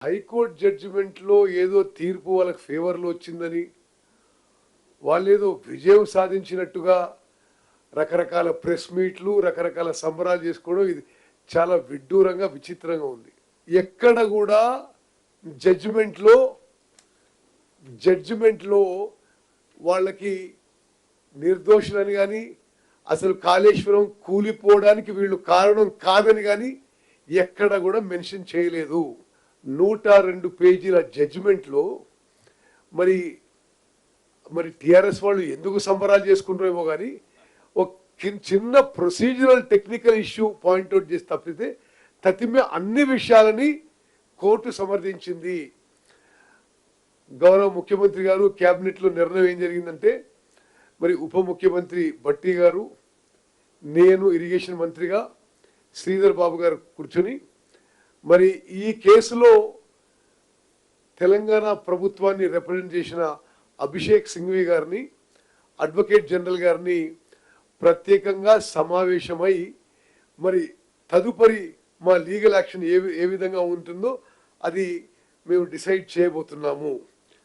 High court జడ్జిమెంట్లో ఏదో తీర్పు వాళ్ళకి ఫేవర్లో వచ్చిందని, వాళ్ళేదో విజయం సాధించినట్టుగా రకరకాల ప్రెస్ మీట్లు, రకరకాల సంబరాలు చేసుకోవడం ఇది చాలా విడ్డూరంగా, విచిత్రంగా ఉంది. ఎక్కడ కూడా జడ్జిమెంట్లో జడ్జిమెంట్లో వాళ్ళకి నిర్దోషులని కానీ, అసలు కాళేశ్వరం కూలిపోవడానికి వీళ్ళు కారణం కాదని కానీ ఎక్కడ కూడా మెన్షన్ చేయలేదు. 102 పేజీల జడ్జిమెంట్లో మరి మరి టిఆర్ఎస్ వాళ్ళు ఎందుకు సంబరాలు చేసుకుంటారేమో కానీ ఒక చిన్న ప్రొసీజరల్ టెక్నికల్ ఇష్యూ పాయింట్అవుట్ చేసి తప్పితే తతిమే అన్ని విషయాలని కోర్టు సమర్థించింది. గౌరవ ముఖ్యమంత్రి గారు క్యాబినెట్లో నిర్ణయం ఏం జరిగిందంటే, మరి ఉప ముఖ్యమంత్రి భట్టి గారు, నేను ఇరిగేషన్ మంత్రిగా, శ్రీధర్ బాబు గారు కూర్చొని మరి ఈ కేసులో తెలంగాణ ప్రభుత్వాన్ని రిప్రజెంట్ చేసిన అభిషేక్ సింఘ్వి గారిని, అడ్వకేట్ జనరల్ గారిని ప్రత్యేకంగా సమావేశమై మరి తదుపరి మా లీగల్ యాక్షన్ ఏ విధంగా ఉంటుందో అది మేము డిసైడ్ చేయబోతున్నాము.